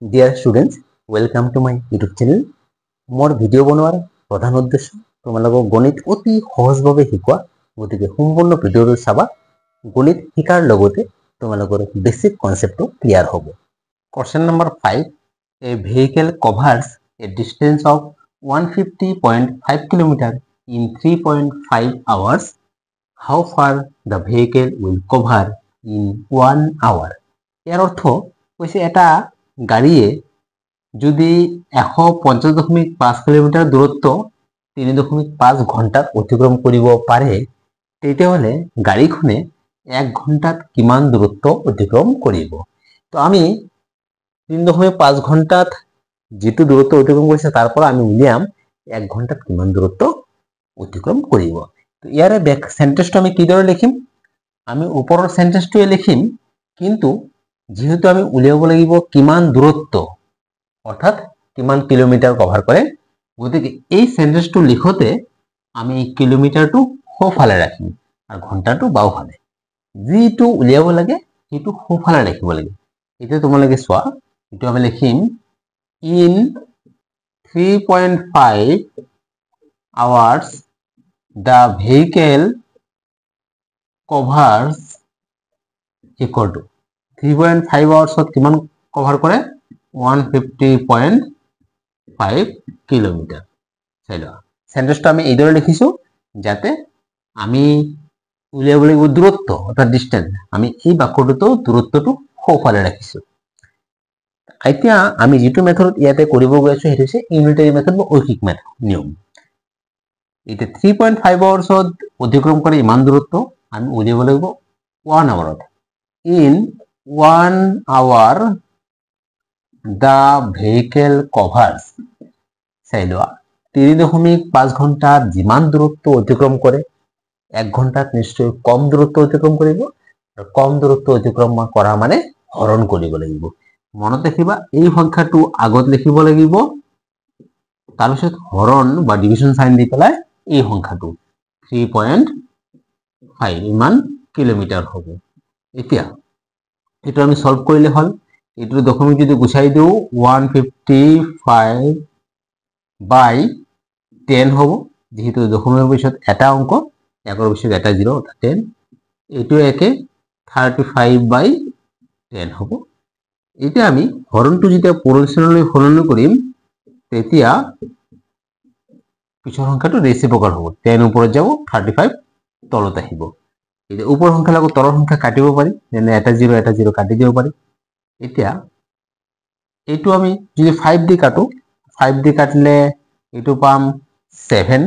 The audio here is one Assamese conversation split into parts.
Dear students, welcome to my YouTube channel. মোৰ ভিডিঅ' বনোৱাৰ প্ৰধান উদ্দেশ্য তোমালোকক গণিত অতি সহজভাৱে শিকোৱা। গতিকে সম্পূৰ্ণ ভিডিঅ'টো চাবা। গণিত শিকাৰ লগতে তোমালোকৰ বেছিক কনচেপ্টটো ক্লিয়াৰ হ'ব। Question number 5, A vehicle কভাৰ্ছ A distance of 150.5 kilometre in 3.5 hours. How far the vehicle will cover in 1 hour? ইয়াৰ অৰ্থ কৈছে এটা গাড়ীয়ে যদি 150.5 কিলোমিটাৰ দূৰত্ব 3.5 ঘণ্টাত অতিক্ৰম কৰিব পাৰে, তেতিয়াহ'লে গাড়ীখনে 1 ঘণ্টাত কিমান দূৰত্ব অতিক্ৰম কৰিব। তো আমি 3.5 ঘণ্টাত যেটো দূৰত্ব অতিক্ৰম কৰিছে তাৰ পৰা আমি উলিয়াম 1 ঘণ্টাত কিমান দূৰত্ব অতিক্ৰম কৰিব। তো ইয়াৰে ব্যাক সেন্টেন্সটো আমি কিদৰে লিখিম? আমি ওপৰৰ সেন্টেন্সটোৱে লিখিম, কিন্তু যেহেতু আমি উলিয়াব লাগিব কিমান দূৰত্ব, অৰ্থাৎ কিমান কিলোমিটাৰ কভাৰ কৰে, গতিকে এই সেন্টেন্সটো লিখোতে আমি কিলোমিটাৰটো সোঁফালে ৰাখিম আৰু ঘণ্টাটো বাওঁফালে। যিটো উলিয়াব লাগে সেইটো সোঁফালে লিখিব লাগে। এতিয়া তোমালোকে চোৱা, এইটো আমি লিখিম in 3.5 hours the vehicle covers equal to 3.5 hours কিমান কভার করে 150.5 কিলোমিটার। চাইলো সেন্টেন্সটো আমি এইদৰে লিখিছো যাতে আমি উলিয়াব লাগিব দূৰত্ব অৰ্থাৎ ডিস্টেন্স। আমি এই বাক্যটোতো দূৰত্বটো সোঁফালে ৰাখিছো। এতিয়া আমি যেটো মেথডত ইয়াতে কৰিব গৈ আছো সেইটো হৈছে ইউনিটাৰী মেথড বা ঐকিক মেথড নিয়ম। এটা 3.5 আৱাৰ্ছত অতিক্ৰম কৰে ইমান দূৰত্ব আমি উলিয়াব লাগিব 1 আৱাৰত। In 1 hour the vehicle covers, চাইলো 3.5 ঘণ্টাত যিমান দূৰত্ব অতিক্ৰম কৰে 1 ঘণ্টাত নিশ্চয় কম দূৰত্ব অতিক্ৰম কৰিব, আৰু কম দূৰত্ব অতিক্ৰম কৰা মানে হৰণ কৰিব লাগিব। মনত ৰাখিবা এই সংখ্যাটো আগত লিখিব লাগিব, তাৰপিছত হৰণ বা ডিভিজন সাইন দি পেলাই এই সংখ্যাটো 3.5 ইমান কিলোমিটাৰ হ'ব। এতিয়া এটা আমি সলভ কৰিলে হল। এইটো দশমিক যদি গুছাই দিও 155 বাই 10 হ'ব, যেহেতু দশমিকৰ পিছত এটা অংক, একৰ পিছত এটা 0 অৰ্থাৎ 10। এইটো একে 35 বাই 10 হ'ব। এতিয়া আমি হৰণটো যেতিয়া পূৰণস্থানলৈ সলনি কৰিম তেতিয়া পিছৰ সংখ্যাটো ৰেচিপ্ৰকাল হ'ব। 10 ওপৰত যাব, 35 তলত আহিব। এতিয়া ওপৰৰ সংখ্যাৰ লগত তলৰ সংখ্যা কাটিব পাৰি, যেনে এটা 0 কাটি দিব পাৰি। এতিয়া এইটো আমি যদি 5 দি কাটো, 5 দি কাটিলে এইটো পাম 7,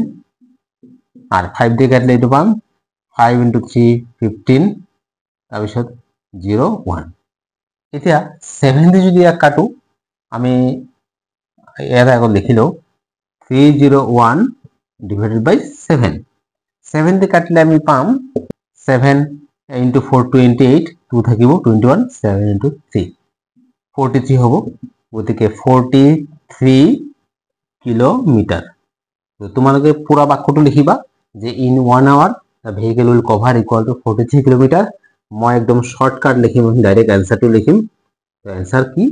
আর 5 দি কাটিলে এইটো পাম 5 × 3 15, তাৰপিছত 0 1। এতিয়া 7 দি যদি ইয়াক কাটো, আমি ইয়াত আগত লিখি লওঁ 301 ডিভাইডেড বাই 7। 7 দি কাটিলে আমি পাম 7 × 4 28, 2 থাকিব 21, 7 × 3 43 হ'ব। গতিকে 43 কিলোমিটাৰ। তো তোমালোকে পুৰা বাক্যটো লিখিবা যে in 1 hour the vehicle will cover equal to 43 kilometre. মই একদম শৰ্টকাট লিখিম, ডাইৰেক্ট অ্যান্সাৰটো লিখিম। তো অ্যান্সাৰ কি?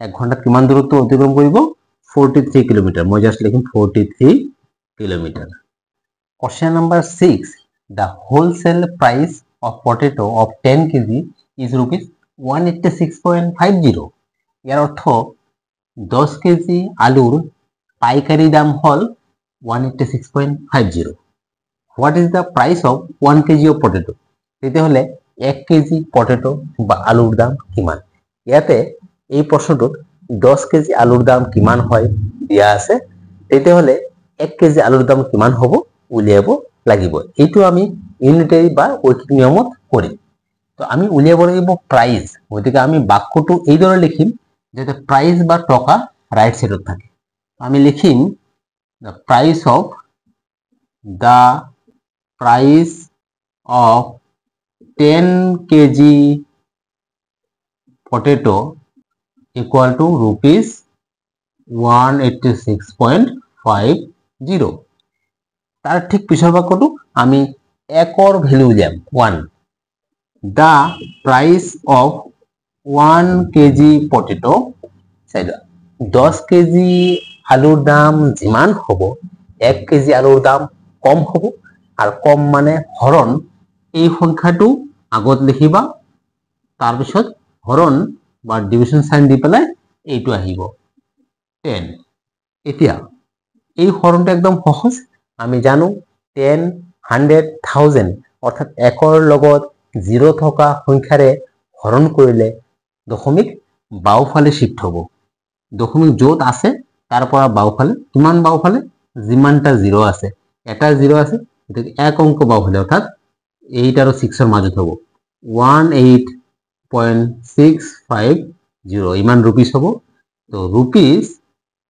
1 ঘন্টাত কিমান দূৰত্ব অতিক্ৰম কৰিব? 43 কিলোমিটাৰ। মই জাস্ট লিখিম 43 kilometre. Question number 6, the wholesale price of potato of 10 kg is rupees 186.50. ইয়াৰ অৰ্থ 10 কেজি আলুৰ পাইকারি দাম হল 186.50. What is the price of 1 kg of potato? তেতিয়াহ'লে 1 কেজি পটেটো বা আলুৰ দাম কিমান? ইয়াতে এই প্ৰশ্নটোত 10 কেজি আলুৰ দাম কিমান হয় দিয়া আছে। তেতিয়াহ'লে 1 কেজি আলুৰ দাম কিমান হ'ব উলিয়াব লাগিব। এইটো আমি ইউনিটাৰী বা ঐকিক নিয়মত কৰিম। তো আমি উলিয়াব লাগিব প্ৰাইস। গতিকে আমি বাক্যটো এইদৰে লিখিম যাতে প্ৰাইস বা টকা রাইট সাইডত থাকে। আমি লিখিম the price of 10 kg potato equal to rupees 186.50. তার ঠিক পিছৰ বাক্যটো আমি একৰ ভ্যালু উলিয়াম 1। The price of 1 kg potato চাই লোৱা 10 কেজি আলুৰ দাম যিমান হ'ব 1 কেজি আলুৰ দাম কম হ'ব আৰু কম মানে হৰণ এই সংখ্যাটো আগত লিখিবা তাৰপিছত হৰণ বা ডিভিজন সাইন দি পেলাই এইটো আহিব 10 এতিয়া এই হৰণটো একদম সহজ আমি জানো 10 100 1000 অৰ্থাৎ একৰ লগত 0 থকা সংখ্যাৰে হৰণ কৰিলে দশমিক বাওফালে শিফট হ'ব দশমিক য'ত আছে তাৰ পৰা বাওফালে কিমান বাওফালে যিমানটা 0 আছে এটা 0 আছে এটা এক অংক বাওফালে অৰ্থাৎ 8 আৰু 6 ৰ মাজত হ'ব 18.650 ইমান रुपीस হ'ব তো रुपीस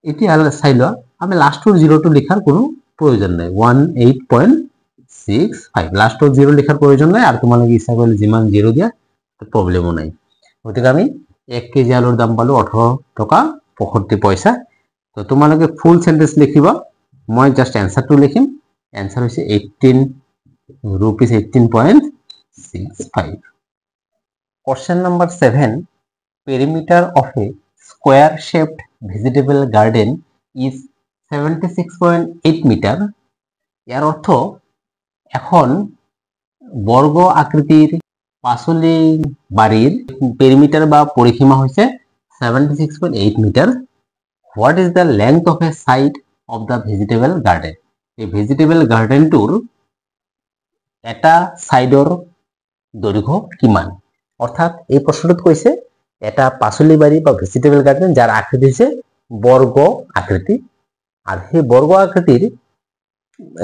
এতিয়া চাই লোৱা আমি লাষ্টৰ 0টো লিখাৰ কোনো প্ৰয়োজন নাই 18.65 লাষ্টৰ 0 লিখাৰ প্ৰয়োজন নাই আৰু তোমালোকে ইচ্ছা কৰিলে যিমান 0 দিয়া প্ৰবলেমো নাই গতিকে আমি 1 কেজি আলুৰ দাম পালো 18 টকা 65 পইচা তো তোমালোকে ফুল সেন্টেন্স লিখিবা মই জাস্ট এনসারটো লিখিম এনসার হৈছে 18 rupees 18.65 Question number 7 Perimeter of a square shaped vegetable garden is 76.8 meter ইয়াৰ অৰ্থ এখন বৰ্গ আকৃতিৰ পাচলি বাড়িৰ পেৰিমিটাৰ বা পৰিসীমা হৈছে 76.8 metre What is the length of a side of the vegetable garden এই vegetable garden টোৰ এটা সাইডৰ দৈৰ্ঘ্য কিমান অৰ্থাৎ এই প্ৰশ্নটোত কৈছে এটা পাচলি বাড়ি বা ভেজিটেবল গার্ডেন যার আকৃতি হৈছে বর্গ আকৃতি আর সেই বর্গ আকৃতির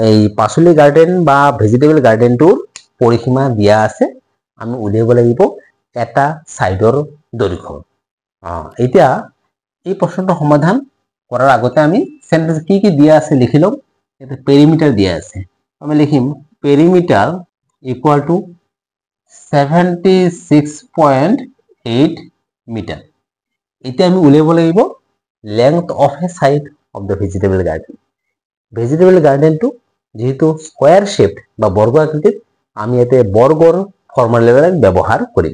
এই পাচলি গার্ডেন বা ভেজিটেবল গাৰ্ডেনটোৰ পৰিসীমা দিয়া আছে আমি উলিয়াব লাগিব এটা সাইডৰ দৈৰ্ঘ্য এতিয়া এই প্ৰশ্নটো সমাধান কৰাৰ আগতে আমি সেন্টেন্স কি দিয়া আছে লিখি লম এটা পেৰিমিটাৰ দিয়া আছে আমি লিখিম পেৰিমিটাৰ ইকুয়াল টু 76.8 meter এতিয়া আমি উলিয়াব লাগিব length of a side of the vegetable garden টো যেহেতু স্কয়ার শেপড বা বর্গ আকৃতির আমি এতে বৰ্গৰ ফৰ্মুলা ব্যবহাৰ কৰি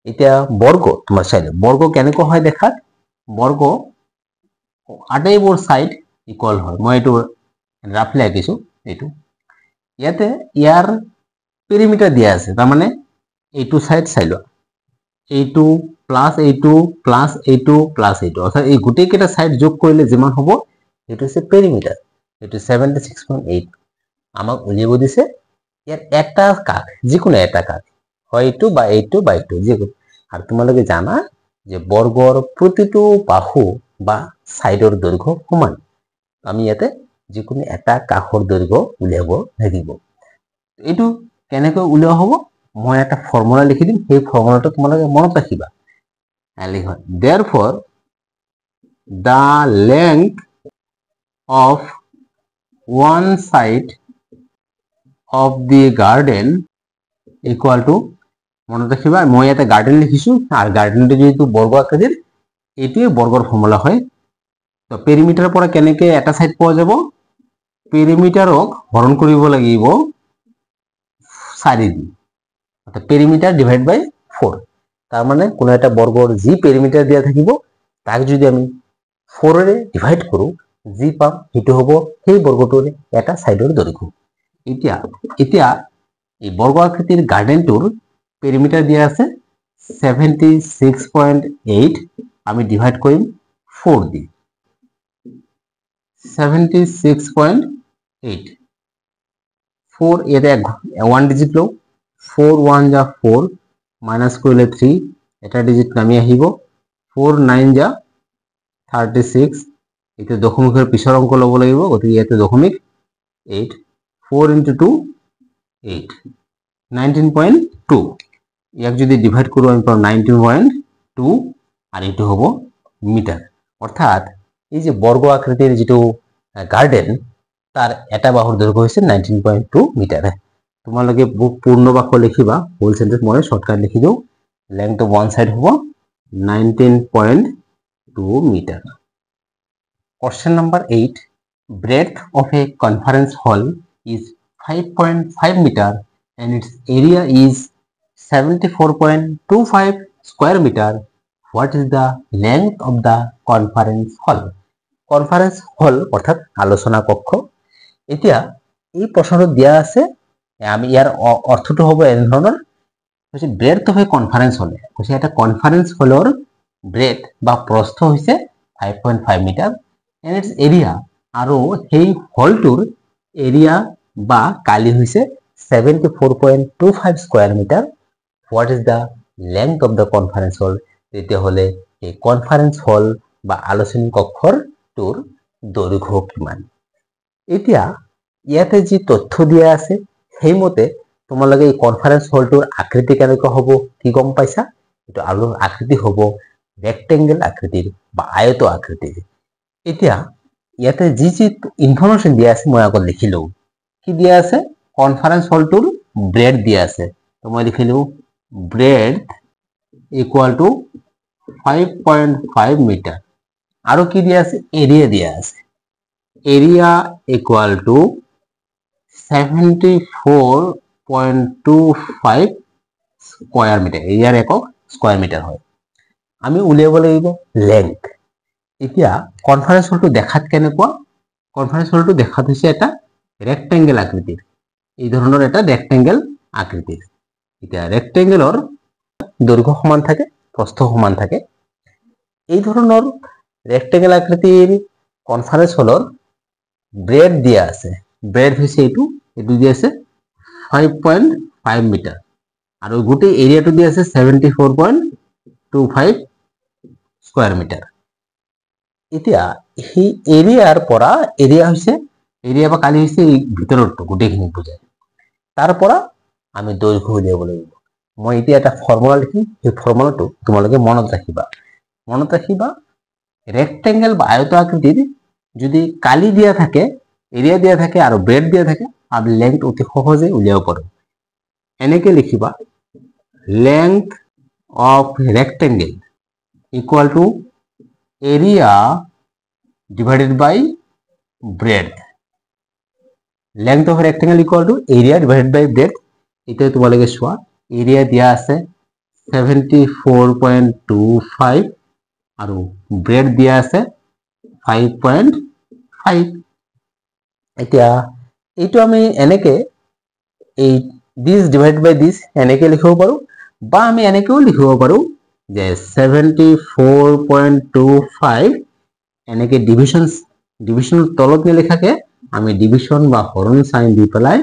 এতিয়া বৰ্গ তোমাৰ চাইলে বৰ্গ কেনেকৈ হয় দেখাত বৰ্গ আটাইবোৰ সাইড ইকুয়াল হয় মই এটো রাফলি আঁকিছো এটো ইয়াতে ইয়ার পেরিমিটার দিয়া আছে তার মানে এইটো সাইড চাইলো এইটো প্লাস এইটো প্লাস এইটো প্লাস এইটো অর্থাৎ এই গোটেই কেটা সাইড যোগ কৰিলে যিমান হ'ব এটো হৈছে পেৰিমিটাৰ এটো 76.8 আমাক উলিয়াব দিছে ইয়াৰ একটা কাট যিকোনো এটা কাট হয় এইটো বা এইটো বা এইটো যিকোনো আৰু তোমালোকে জানা যে বৰ্গৰ প্ৰতিটো বাহু বা সাইডৰ দৈৰ্ঘ্য সমান আমি ইয়াতে যিকোনো এটা কাষৰ দৈৰ্ঘ্য উলিয়াব লাগিব এইটো কেনেকৈ উলিওৱা হ'ব মই এটা ফৰ্মুলা লিখি দিম সেই ফৰ্মুলাটো তোমালোকে মনত ৰাখিবা লিখা therefore the length of one side of the garden equal to মনত ৰাখিবা মই এটা গাৰ্ডেন লিখিছো আৰ গাৰ্ডেনটো যেহেতু বৰ্গ আকৃতিৰ এটোৱে বৰ্গৰ ফৰ্মুলা হয় তো পেৰিমিটাৰৰ পৰা কেনেকৈ এটা সাইড পোৱা যাব পেৰিমিটাৰক হৰণ কৰিব লাগিব 4 দি পেৰিমিটাৰ ডিভাইড বাই 4 তাৰ মানে কোন একটা বৰ্গৰ যি পেৰিমিটাৰ দিয়া থাকিব তাক যদি আমি 4 ৰে ডিভাইড কৰো যি পাম হেতু হ'ব সেই বৰ্গটোৰ এটা সাইডৰ দৈৰ্ঘ্য এতিয়া এই বৰ্গ আকৃতিৰ গাৰ্ডেনটোৰ পেৰিমিটাৰ দিয়া আছে 76.8 আমি ডিভাইড কৰিম 4 দি 76.8 4 এতে 1 ডিজিট লও 4 1 যা 4 মাইনাস কৰিলে 3 এটা ডিজিট নামি আহিব 4 9 যা 36 এতে দশমিকৰ পিছৰ অংক লব লাগিব গতিকে ইয়াতে দশমিক 8 4 into 2 8 19.2 ইয়াক যদি ডিভাইড কৰো আমি পাম 19.2 আর এটো হ'ব মিটার অর্থাৎ এই যে বর্গ আকৃতির যেটো গার্ডেন তার এটা বাহুর দৈর্ঘ্য হৈছে 19.2 মিটার তোমালোকে পূর্ণ বাক্য লিখিবা হোল সেন্টেন্স মই শর্টকাট লিখি দিও লেংথ অফ ওয়ান সাইড হ'ব 19.2 metre Question number 8 breadth of a conference hall is 5.5 meter and its area is 74.25 square meter what is the length of the conference hall. Conference hall অৰ্থাৎ আলোচনা কক্ষ। এতিয়া এই প্ৰশ্নটো দিয়া আছে, আমি ইয়াৰ অৰ্থটো হ'ব এনে ধৰণৰ, কৈছে ব্ৰেডথ অফ এ কনফাৰেন্স হল। কৈছে এটা কনফাৰেন্স হলৰ ব্ৰেড বা প্ৰস্থ হৈছে 5.5 মিটাৰ এণ্ড ইটস এৰিয়া, আৰু সেই হলটোৰ এৰিয়া বা কালি হৈছে 74.25 square metre. What is the length of the conference hall, তেতিয়াহ'লে এই কনফাৰেন্স হল বা আলোচনী কক্ষৰ টোৰ দৈৰ্ঘ্য কিমান। এতিয়া ইয়াতে যি তথ্য দিয়া আছে সেইমতে তোমালোকে এই কনফাৰেন্স হলটোৰ আকৃতি কেনেকুৱা হ'ব কি গম পাইছা। এইটো আকৃতি হ'ব ৰেক্টেংগল আকৃতিৰ বা আয়ত আকৃতিৰ। এতিয়া ইয়াতে যি যি ইনফৰমেশ্যন দিয়া আছে মই আগত লিখিলো। কি দিয়া আছে, কনফাৰেন্স হলটোৰ ব্ৰেড দিয়া আছে, তো মই লিখিলো ব্ৰেড ইকুয়াল টু 5.5 মিটাৰ, আৰু কি দিয়া আছে, এৰিয়া দিয়া আছে, area equal to 74.25 square metre, এৰিয়াৰ একক স্কয়াৰ মিটাৰ হয়। আমি উলিয়াব লাগিব লেংথ। এতিয়া কনফাৰেন্স হলটো দেখাত কেনেকুৱা, কনফাৰেন্স হলটো দেখাত হৈছে এটা ৰেক্টেংগল আকৃতিৰ, এই ধৰণৰ এটা ৰেক্টেংগল আকৃতিৰ। এতিয়া ৰেক্টেংগলৰ দৈৰ্ঘ্য সমান থাকে, প্ৰস্থ সমান থাকে। এই ধৰণৰ ৰেক্টেংগল আকৃতিৰ কনফাৰেন্স হলৰ ব্ৰেড দিয়া আছে, ব্ৰেড হৈছে এইটো দিয়া আছে 5.5 মিটাৰ, আৰু গোটেই এৰিয়াটো দিয়া আছে 74.25 স্কয়াৰ মিটাৰ। এতিয়া সেই এৰিয়াৰ পৰা, এৰিয়া হৈছে, এৰিয়া বা কালি হৈছে এই ভিতৰটো গোটেইখিনি বুজায়, তাৰ পৰা আমি দৈৰ্ঘ্য উলিয়াব লাগিব। মই এতিয়া এটা ফৰ্মুলা লিখিম, সেই ফৰ্মুলাটো তোমালোকে মনত ৰাখিবা। মনত ৰাখিবা, ৰেক্টেংগল বা আয়ত আকৃতিৰ যদি কালি দিয়া থাকে, এৰিয়া দিয়া থাকে আৰু ব্ৰেড দিয়া থাকে, আমি লেংথ অতি সহজে উলিয়াব পাৰোঁ। এনেকে লিখিবা, length of rectangle equal to area divided by breadth. Length of rectangle equal to area divided by breadth. এটা তোমালোকে চোৱা, এৰিয়া দিয়া আছে 74.25 আৰু ব্ৰেড দিয়া আছে 5.5। এতিয়া এইটো আমি এনেকে এই this divided by this এনেকে লিখিব পাৰো, বা আমি এনেকেও লিখিব পাৰো যে 74.25 এনেকে ডিভিশন তলত নিলিখাকে আমি ডিভিশন বা হৰণ সাইন দি পেলাই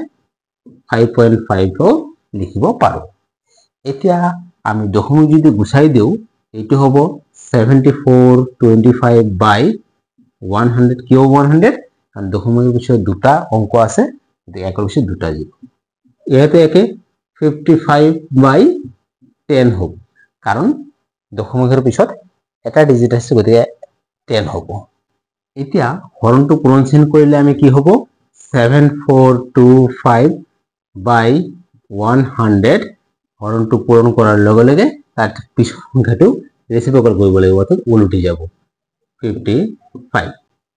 5.5 লিখিব পাৰো। এতিয়া আমি দশমিক যদি গুচাই দিও, এইটো হ'ব 74.25 বাই 100। কিয় 100? কারণ দশমিকের পিছনে দুটা অঙ্ক আছে, একের পিছনে দুটা জিরো। ইয়াতে একে 55 বাই 10 হ'ব, কারণ দশমিকের পিছত এটা ডিজিট আছে, গতিকে 10 হ'ব। এতিয়া হৰণটো পূৰণচিন কৰিলে আমি কি হ'ব, 7425 বাই 100 হৰণটো পূৰণ কৰাৰ লগে লগে তাত পিছৰ সংখ্যাটো ৰেচিপ্ৰকেল কৰিব লাগিব, অৰ্থাৎ উলটি যাব 55।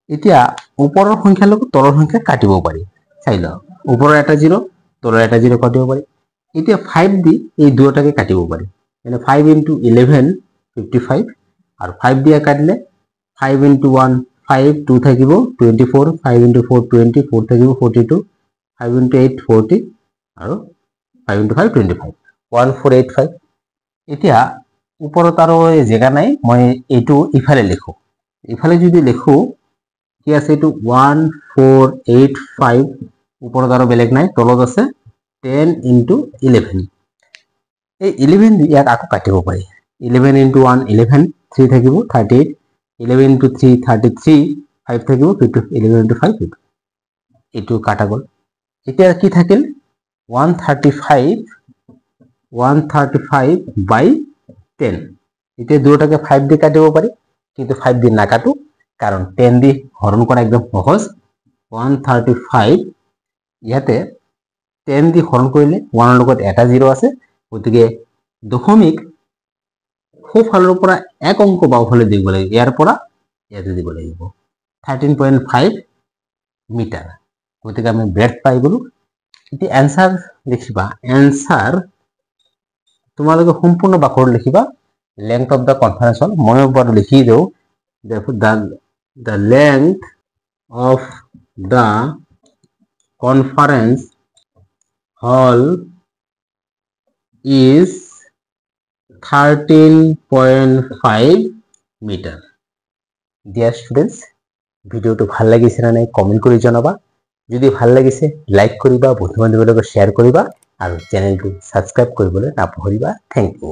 এতিয়া ওপৰৰ সংখ্যাৰ লগত তলৰ সংখ্যা কাটিব পাৰি, চাই লওঁ। ওপৰৰ এটা 0, তলৰ এটা 0 কাটিব পাৰি। এতিয়া 5 দি এই দুটাকে কাটিব পাৰি, মানে 5 × 11 55, আৰু 5 দিয়ে কাটিলে 5 × 1 5 2 থাকিব 24, 5 × 4 20, 4 থাকিব 42, 5 × 8 40, আৰু 5 × 5 25, 1485। এতিয়া ওপৰত আৰু জেগা নাই, মই এইটো ইফালে লিখো। ইফালে যদি লিখো কি আছে, এইটো 1485, ওপৰত আৰু বেলেগ নাই, তলত আছে 10 × 11। এই 11 ইয়াক আকৌ কাটিব পাৰি, 11 × 1 11, 3 থাকিব 38, 11 × 3 33, 5 থাকিব 11 × 5 50। এইটো কাটা গ'ল। এতিয়া কি থাকিল, 135 বাই 10। এতিয়া দুটাকে 5 দি কাটিব পাৰি, কিন্তু 5 দি নাকাটো, কাৰণ 10 দি হৰণ কৰা একদম সহজ। 135 ইয়াতে 10 দি হৰণ কৰিলে 1 ৰ লগত এটা 0 আছে, গতিকে দশমিক সোঁফালৰ পৰা এক অংক বাওঁফালে দিব লাগিব, ইয়াৰ পৰা ইয়াতে দিব লাগিব 13.5 মিটাৰ। গতিকে আমি ব্ৰেড পাই গলো। এতিয়া এনসাৰ লিখিবা, এনসাৰ তোমালোকে সম্পূৰ্ণ বাক্যত লিখিবা length of the conference hall মই ওপৰত লিখি দিওঁ therefore the length of the conference hall is 13.5 meter. Dear students, ভিডিওটো ভাল লাগিছে না নাই কমেন্ট কৰি জনাবা যদি ভাল লাগিছে লাইক কৰিবা বন্ধু বান্ধৱীৰ লগত শ্বেয়াৰ কৰিবা আৰু চেনেলটো সাবস্ক্ৰাইব কৰিবলৈ নাপাহৰিবা থ্যাংক ইউ